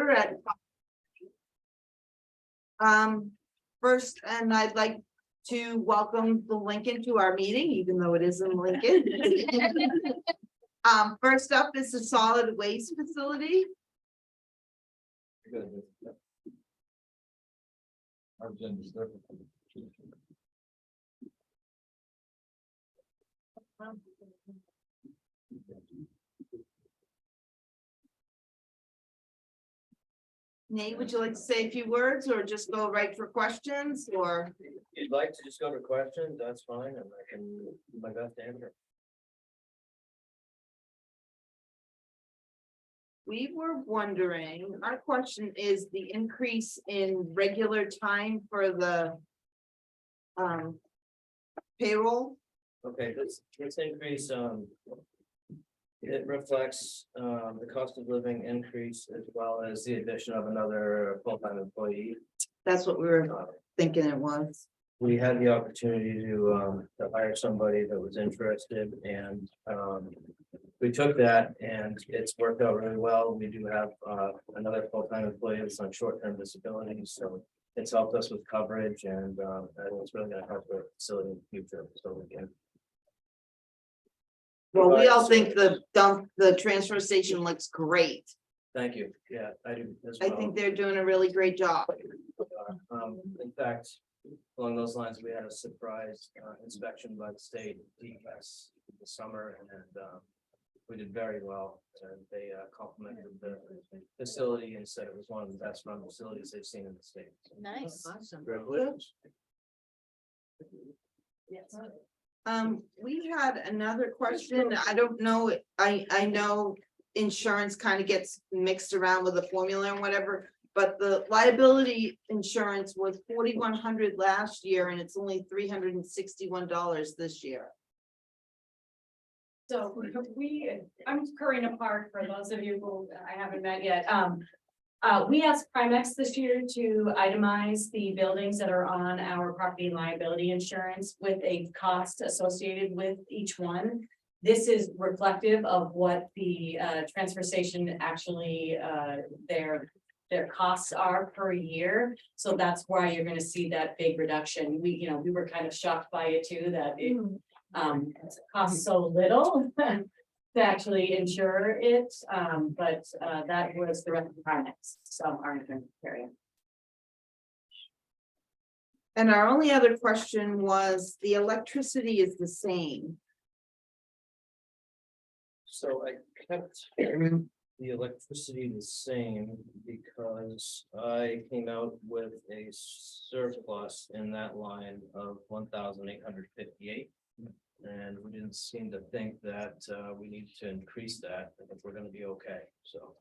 at first, and I'd like to welcome the Lincoln to our meeting, even though it isn't Lincoln. First up is the solid waste facility. Nate, would you like to say a few words or just go right for questions or? If you'd like to just go to questions, that's fine, and I can do my best to answer. We were wondering, our question is the increase in regular time for the payroll. Okay, this increase, it reflects, the cost of living increase as well as the addition of another full-time employee. That's what we were thinking it was. We had the opportunity to hire somebody that was interested, and we took that, and it's worked out really well. We do have another full-time employee that's on short-term disability, so it's helped us with coverage, and it's really gonna help the facility in the future, so we can. Well, we all think the transfer station looks great. Thank you, yeah, I do as I well. think they're doing a really great job. In fact, along those lines, we had a surprise inspection by the state DES this summer, and we did very well. And they complimented the facility and said it was one of the best run facilities they've seen in the state. Nice. Congratulations. Yes. We had another question. I don't know, I know insurance kind of gets mixed around with the formula and whatever. But the liability insurance was $4,100 last year, and it's only $361 this year. So I'm Karina Park, for those of you who I haven't met yet. We asked Primex this year to itemize the buildings that are on our property liability insurance with a cost associated with each one. This is reflective of what the transfer station actually their costs are per year. So that's why you're gonna see that big reduction. We were kind of shocked by it too, that it costs so little to actually insure it. But that was the rest of the Primex, so our insurance carrier. And our only other question was the electricity is the same. So I kept the electricity the same because I came out with a surplus in that line of 1,858. And we didn't seem to think that we need to increase that. I think we're gonna be okay, so.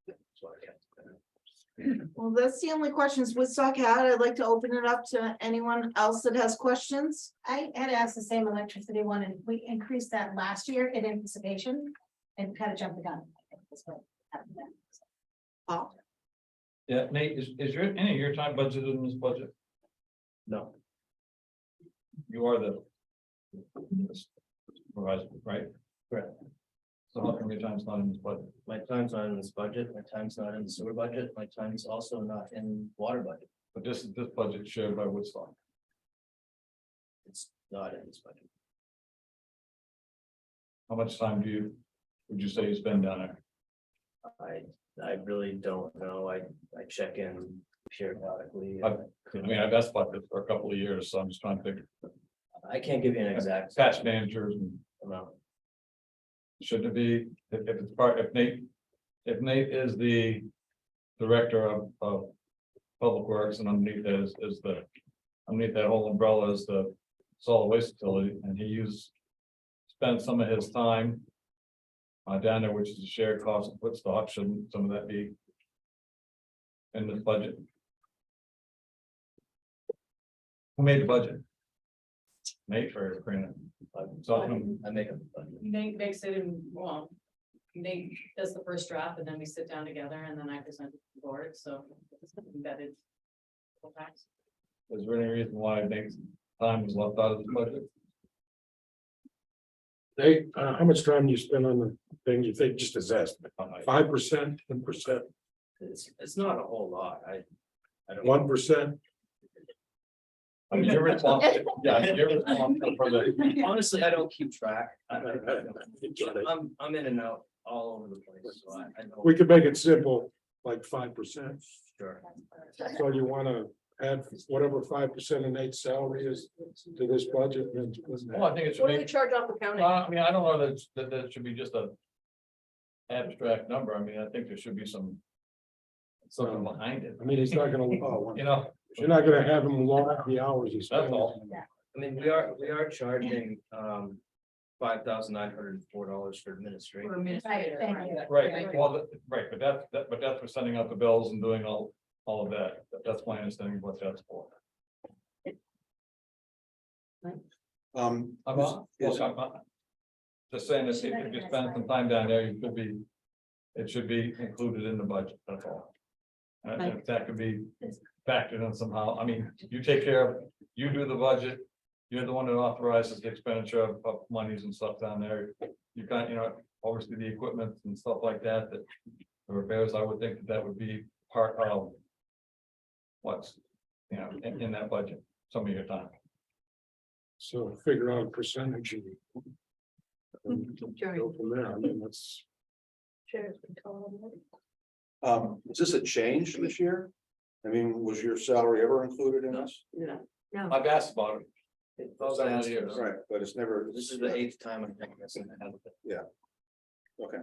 That's why I kept that. Well, that's the only questions Woodstock had. I'd like to open it up to anyone else that has questions. I had asked the same electricity one, and we increased that last year in anticipation and kind of jumped the gun. I think that's what happened then. Oh, Yeah, Nate, is your, any of your time budgeted in this budget? No, You are the supervisor, right? correct. So how come your time's not in this budget? My time's not in this budget, my time's not in the sewer budget, my time's also not in water budget. But this budget shared by Woodstock. It's not in this budget. How much time would you say you spend down there? I really don't know. I check in periodically. I mean, I've asked about this for a couple of years, so I'm just trying to think. I can't give you an exact Patch managers and amount. shouldn't it be, if it's part, if Nate is the director of Public Works, and underneath that is the, underneath that whole umbrella is the solid waste facility, and he spent some of his time down there, which is a shared cost of Woodstock. Shouldn't some of that be in this budget? Who made the budget? Nate or Karina? So I make a. Nate makes it in, well, Nate does the first draft and then we sit down together and then I present it to the board, so it's embedded. is there any reason why Nate's time was left out of this budget? Hey, how much time do you spend on the thing? You think just as estimate, 5%, 10%? It's not a whole lot, I don't. 1%. I mean, you're responsible, yeah, you're responsible for the, Honestly, I don't keep track. I'm in and out all over the place, so I don't. We could make it simple, like 5%. Sure. So you wanna add whatever 5% of Nate's salary is to this budget. And well, I think it should What do we be, charge off the county? I mean, I don't know that should be just a. Abstract number, I mean, I think there should be something behind it, I mean, he's not gonna, you know, you're not gonna have him log the hours he's. that's all. I mean, we are charging, $5,904 for administration. Right, thank you. Right, well, right, but that's for sending out the bills and doing all of that, that's my understanding of what that's for. I'm not- look, I'm not just saying that if you spend some time down there, it should be included in the budget, that's all. And if that could be factored in somehow, I mean, you take care of, you do the budget. You're the one that authorizes the expenditure of monies and stuff down there. You got, obviously the equipment and stuff like that, the repairs, I would think that would be part of. What's, in that budget, some of your time. So figure out a percentage. And go from there, I mean, that's. Is this a change this year? I mean, was your salary ever included in this? I've asked about it. It falls down Sounds here. good. Right, but it's never. This is the 8th time I'm thinking this. Okay,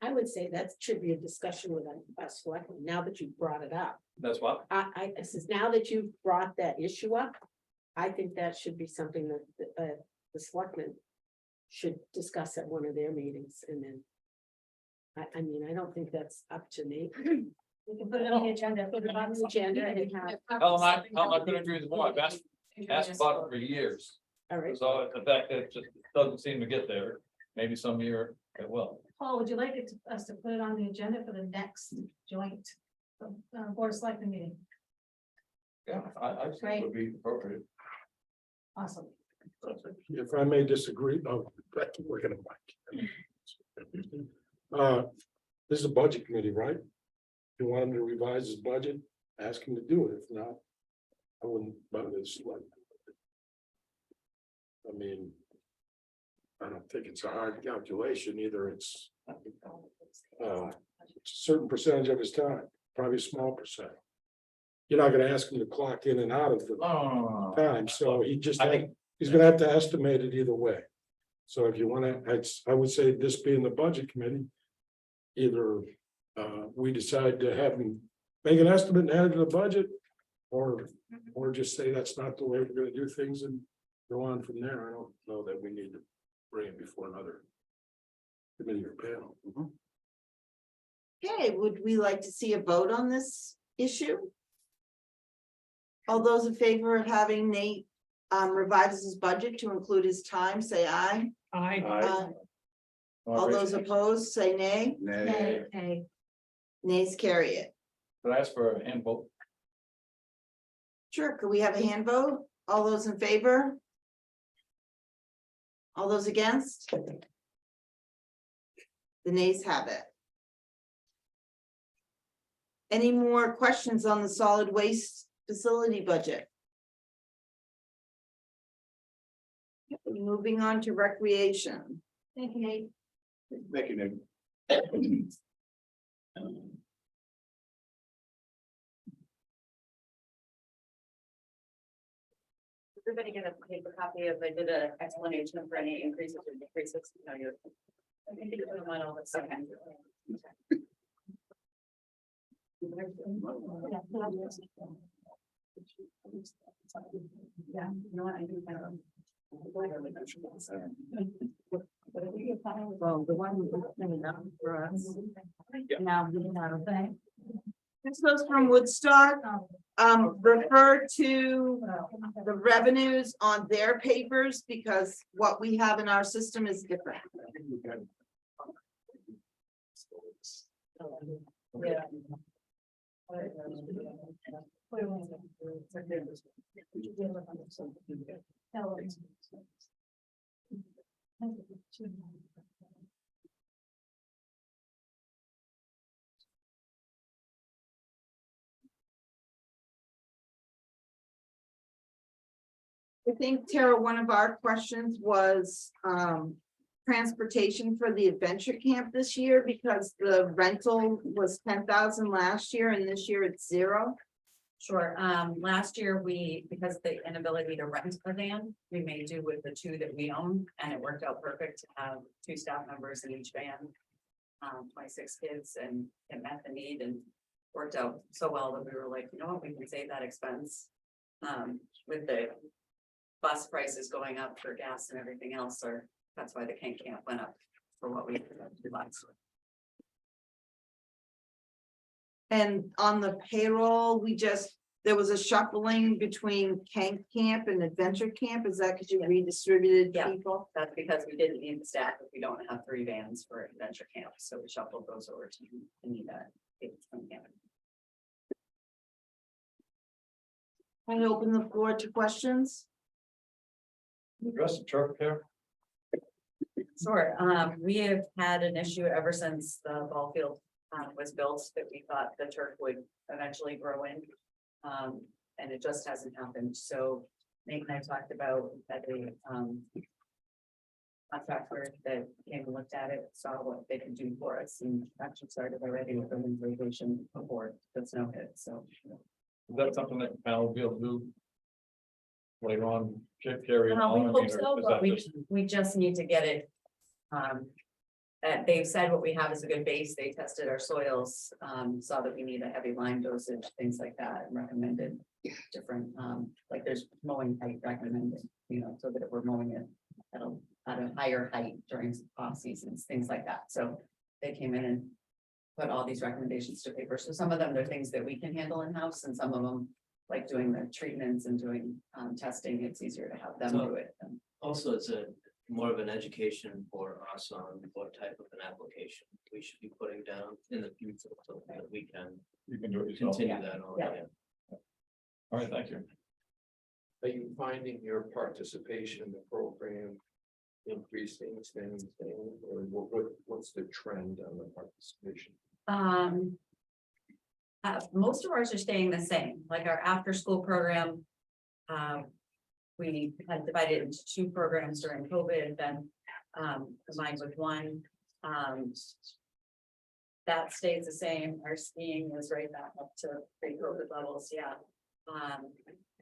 I would say that should be a discussion with us, selectmen, now that you brought it up. That's what, I says, now that you've brought that issue up, I think that should be something that the selectmen should discuss at one of their meetings and then. I mean, I don't think that's up to me. We can put it on the agenda, put it on the agenda and have. I'm not gonna agree with more, I've asked about it for years. All right, So the fact that it just doesn't seem to get there, maybe some year it will. Paul, would you like us to put it on the agenda for the next joint board of selectmen meeting? Yeah, I think it would be appropriate. Awesome. If I may disagree, we're gonna. This is a budget committee, right? If you want him to revise his budget, ask him to do it. If not, I wouldn't bother this. I mean. I don't think it's a hard calculation either. It's a certain percentage of his time, probably a small percent. You're not gonna ask him to clock in and out of the Oh. time, so he just, I think- he's gonna have to estimate it either way. So if you wanna, I would say this being the budget committee. Either we decide to have him make an estimate and add it to the budget. Or just say that's not the way we're gonna do things and go on from there. I don't know that we need to bring it before another committee or panel. Okay, would we like to see a vote on this issue? All those in favor of having Nate revise his budget to include his time, say aye. Aye. All those opposed, say nay. nay, Hey, Nays carry it. Could I ask for a hand vote? Sure, could we have a hand vote? All those in favor? All those against? The nays have it. Any more questions on the solid waste facility budget? Moving on to recreation. thank you, Nate. thank you, Nick. Everybody get a paper copy of, I did an explanation for any increases or decreases. No, you're. I think you put them on all the second. Yeah, you know what, I think. Well, the one coming up for us. Now, we have a thing. This goes from Woodstock. Refer to the revenues on their papers because what we have in our system is different. Yeah. I think, Tara, one of our questions was, transportation for the adventure camp this year, because the rental was 10,000 last year, and this year it's 0. Sure, last year because the inability to rent a van, we made do with the 2 that we own, and it worked out perfect to have 2 staff members in each van. 26 kids, and it met the need and worked out so well that we were like, you know what, we can save that expense. With the bus prices going up for gas and everything else, or that's why the camp went up for what we did last. And on the payroll, there was a shuffling between camp and adventure camp. Is that because you redistributed Yeah. people? That's because we didn't need the staff, if we don't have 3 vans for adventure camp, so we shuffled those over to Anita. I open the floor to questions. Address the turf care. Sure, we have had an issue ever since the ball field was built that we thought the turf would eventually grow in. And it just hasn't happened, so Nate and I talked about that the contractor that came and looked at it, saw what they could do for us, and actually started already with the irrigation before the snow hit, so. Is that something that the panel will be able to do? Later on, carry it We on? I hope mean, so, or is but that we just- just need to get it. They've said what we have is a good base. They tested our soils, saw that we need a heavy lime dosage, things like that, and recommended different, like there's mowing height recommended, so that if we're mowing it at a higher height during off seasons, things like that. So they came in and put all these recommendations to paper. So some of them are things that we can handle in-house, and some of them, like doing the treatments and doing testing, it's easier to have them So- do it. Also, it's more of an education for us on what type of an application we should be putting down in the future, so that we can You can do it yourself. continue that on. Yeah. All right, thank you. Are you finding your participation in the program increasing, staying, or what's the trend on the participation? Most of ours are staying the same, like our after-school program. We had divided into 2 programs during COVID, then combined with 1. That stays the same. Our skiing is right back up to pre-COVID levels, yeah.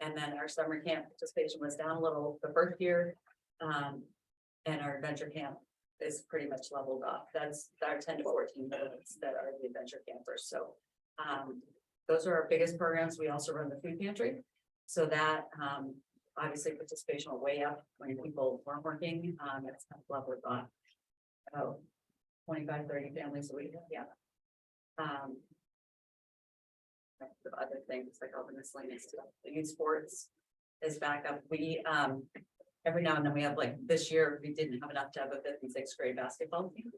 And then our summer camp participation was down a little the first year. And our adventure camp is pretty much leveled off. That's our 10 to 14 minutes that are the adventure campers, so. Those are our biggest programs. We also run the food pantry. So that, obviously participation will way up when people weren't working. It's kind of leveled off. Oh, 25, 30 families a week, yeah. The other things like all the miscellaneous stuff, the youth sports is back up. We, every now and then we have, like this year, we didn't have enough to have a 5th and 6th grade basketball team.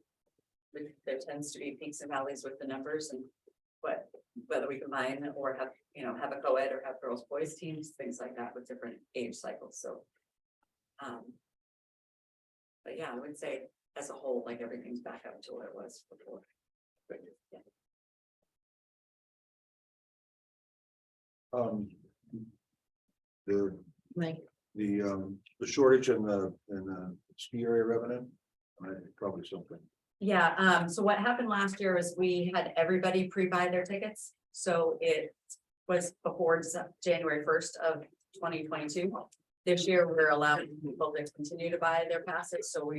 There tends to be peaks and valleys with the numbers, and whether we combine or have, have a co-ed or have girls, boys teams, things like that with different age cycles, so. But yeah, I would say as a whole, like everything's back up to what it was before. Yeah. The, Like, the shortage in the ski area revenue, probably something. yeah, so what happened last year is we had everybody pre-buy their tickets, so it was before January 1st of 2022. This year, we're allowing people to continue to buy their passes, so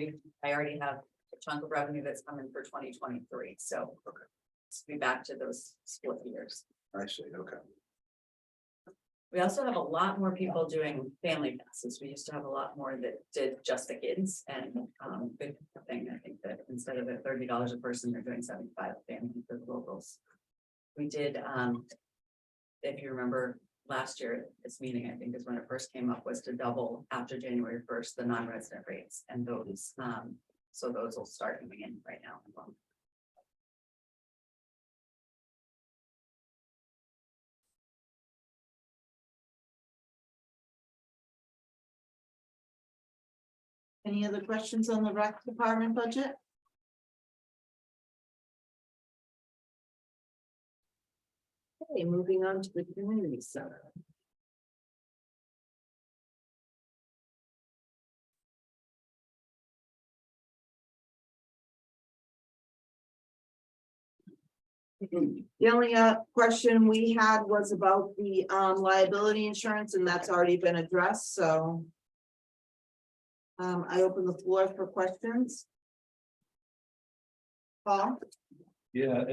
I already have a chunk of revenue that's coming for 2023, so. Let's be back to those split years. I see, okay. We also have a lot more people doing family passes. We used to have a lot more that did just the kids, and big thing, I think that instead of at $30 a person, they're doing 75 family for the locals. We did, if you remember last year, this meeting, I think is when it first came up, was to double after January 1st, the non-resident rates, and those, so those will start coming in right now. Any other questions on the rec department budget? Okay, moving on to the community center. The only question we had was about the liability insurance, and that's already been addressed, so. I open the floor for questions. Paul? Yeah,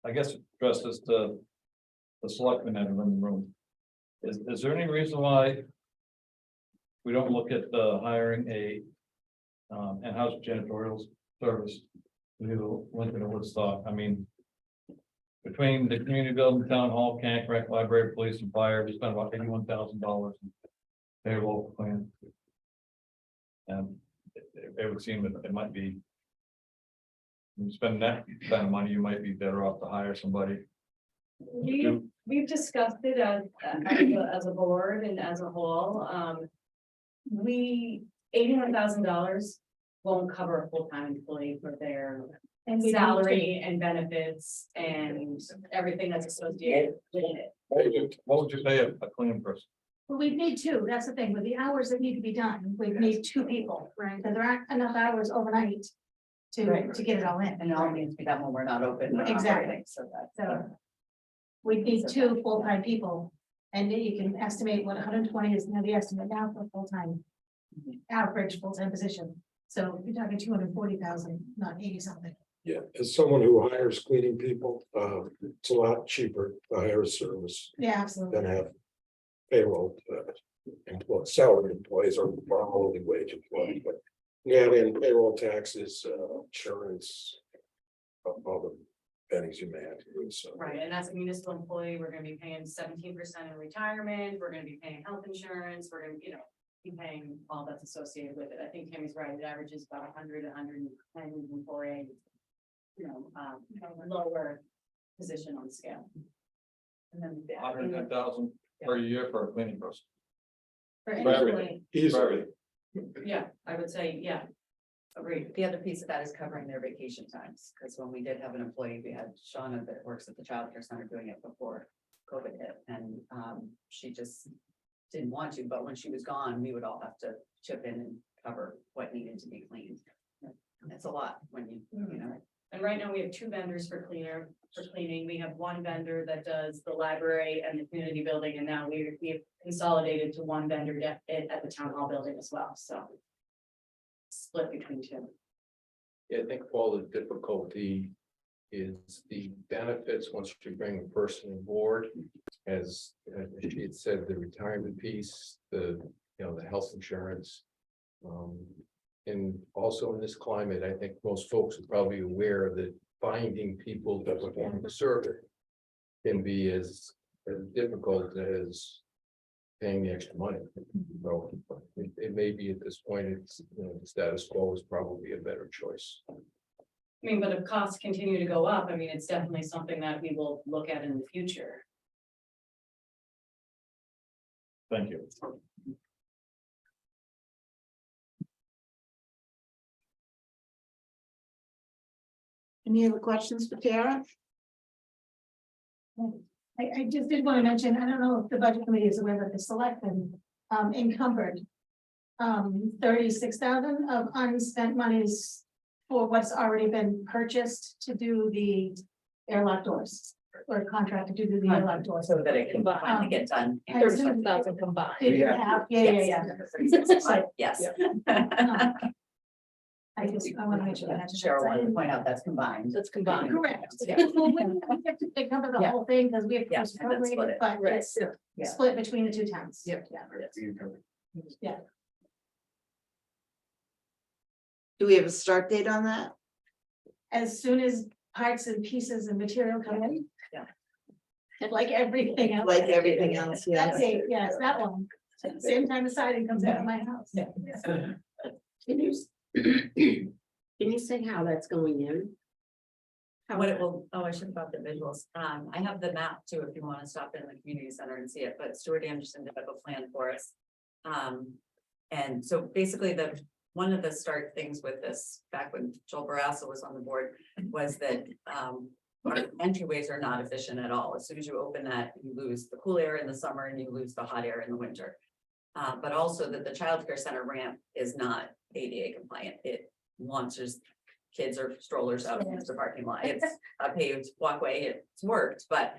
I guess address this to the selectmen that are in the room. Is there any reason why we don't look at hiring a in-house janitorial service to do Lincoln or Woodstock? I mean, between the community building, town hall, camp, rec, library, police and fire, we spent about $81,000 in payroll plan. And it would seem that it might be. You spend that kind of money, you might be better off to hire somebody. We've discussed it as a board and as a whole, $81,000 won't cover a full-time employee for their And we don't salary and benefits and everything that's associated with it. What would you pay a cleaning person? Well, we need two, that's the thing, with the hours that need to be done, we need two people, right, because there aren't enough hours overnight. To get it all in. And it all needs to be done when we're not open. or Exactly. operating, So that's. So. We need two full-time people, and then you can estimate what 120 is now the estimate now for a full-time. Average full-time position, so you're talking 240,000, not 80 something. Yeah, as someone who hires cleaning people, it's a lot cheaper to hire a service Yeah, absolutely. than have payroll. Employees, salaried employees are hourly wage employees, but yeah, and payroll taxes, insurance. All the pennies you may have to do, so. Right, and as a municipal employee, we're gonna be paying 17% in retirement, we're gonna be paying health insurance, we're gonna, be paying all that's associated with it. I think Tammy's right, it averages about 110 for a, lower position on scale. And then. 110,000 per year for a cleaning person. For any For everything. employee, Easily. yeah, I would say, yeah. Agreed. The other piece of that is covering their vacation times, because when we did have an employee, we had Shauna that works at the childcare center doing it before COVID hit, and she just didn't want to, but when she was gone, we would all have to chip in and cover what needed to be cleaned. And it's a lot when you. And right now we have two vendors for cleaning. We have one vendor that does the library and the community building, and now we've consolidated to one vendor at the town hall building as well, so. Split between two. Yeah, I think all the difficulty is the benefits once you bring a person on board. As she had said, the retirement piece, the health insurance. And also in this climate, I think most folks are probably aware that finding people that would want to serve it can be as difficult as paying the extra money. So it may be at this point, it's, the status quo is probably a better choice. I mean, but if costs continue to go up, I mean, it's definitely something that we will look at in the future. Thank you. Any other questions for Tara? I just did want to mention, I don't know if the budget committee is aware that the selectmen encumbered 36,000 of unspent monies for what's already been purchased to do the airlock doors, or contract to do the airlock doors. So that it can finally get done. 36,000 combined. Yeah. Yes. I want to make sure that. Cheryl wanted to point out that's combined. That's combined. Correct. Yeah. Well, we have to cover the Yeah. whole thing because we have Yeah, to and then split program it, it. but Right. it's Yeah. split between the two towns. Yep. Yeah. Do we have a start date on that? As soon as parts and pieces and material come in. Yeah. Like everything else. Like everything else, yeah. That's it, yes, that one. Same time the siding comes out of my house. Yeah. Can you say how that's going in? What it will, I should have brought the visuals. I have the map too, if you want to stop in the community center and see it, but Stuart Anderson did have a plan for us. And so basically one of the start things with this, back when Joel Barassa was on the board, was that our entryways are not efficient at all. As soon as you open that, you lose the cool air in the summer and you lose the hot air in the winter. But also that the childcare center ramp is not ADA compliant. It launches kids or strollers out against the parking lot. It's a paved walkway, it's worked, but,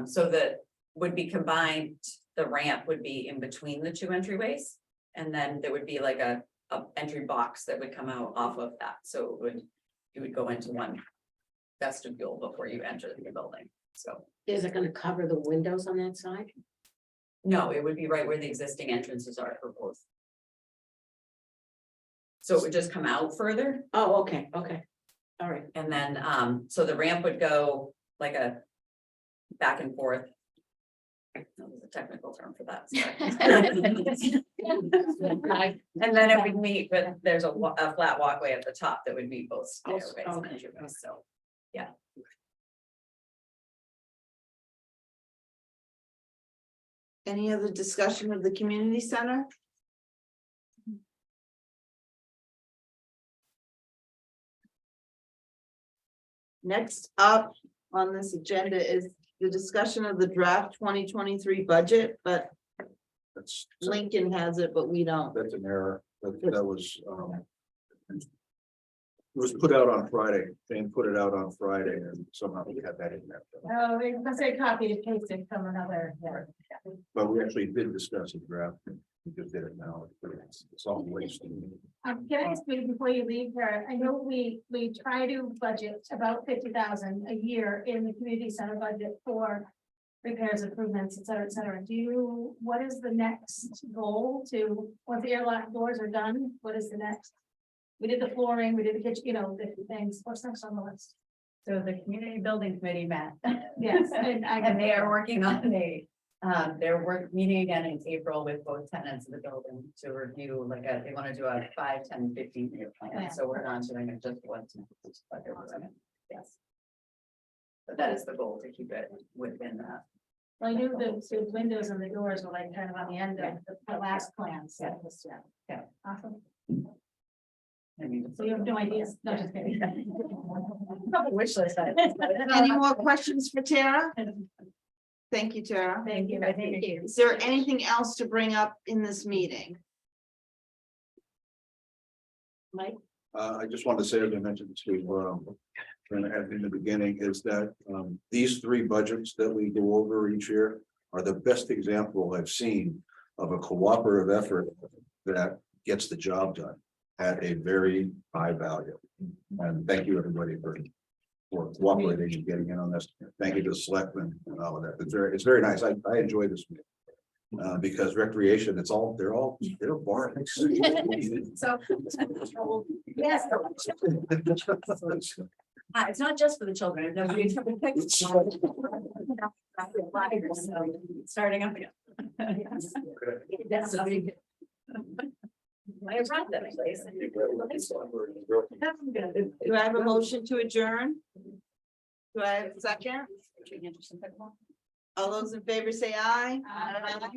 so that would be combined, the ramp would be in between the two entryways. And then there would be like a entry box that would come out off of that, so you would go into one vestibule before you enter the building, so. Is it gonna cover the windows on that side? No, it would be right where the existing entrances are for both. So it would just come out further, Oh, okay, okay. All right. and then, so the ramp would go like a back and forth. That was a technical term for that. sorry. And then it would meet, but there's a flat walkway at the top that would meet both Oh, stairways and okay. entryways, so. Any other discussion of the community center? Next up on this agenda is the discussion of the draft 2023 budget, but That's, Lincoln has it, but we don't. that's an error. That was, it was put out on Friday, and put it out on Friday, and somehow we had that in there. Oh, let's say copy and paste it from another. But we actually did discuss the draft, we just did it now, it's all wasted. Can I ask you before you leave here, I know we try to budget about 50,000 a year in the community center budget for repairs, improvements, et cetera, et cetera. What is the next goal to, once the airlock doors are done, what is the next? We did the flooring, we did the kitchen, different things. What's next on the list? So the community building committee met. Yes, And they are working on they're meeting again in April with both tenants of the building to review, they want to do a 5, 10, 15-year Yeah. plan, so we're not doing it just once. Yes. But that is the goal, to keep it within that. Well, I knew the windows and the doors were like kind of on the end of the last plan, so it was, Yeah. awesome. I mean, So you have no idea, no, just kidding. Probably wish list. Any more questions for Tara? Thank you, Tara. Thank you. Thank you. Is there anything else to bring up in this meeting? Mike? I just wanted to say, as I mentioned to, in the beginning, is that, these three budgets that we go over each year are the best example I've seen of a cooperative effort that gets the job done at a very high value. And thank you, everybody, for cooperating and getting in on this. Thank you to the selectmen and all of that. It's very nice. I enjoy this meeting. Because recreation, they're barns. So. Yes. It's not just for the children. Nobody's having pictures. Starting up again. That's a big. I brought that place. Do I have a motion to adjourn? Do I have a second? All those in favor say aye. Aye.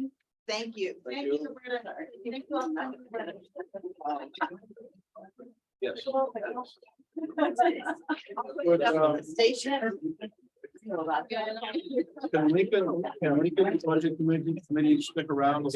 Thank you. Thank you, Roberta. Thank you all. Yes. Station. Can Lincoln Budget Committee stick around?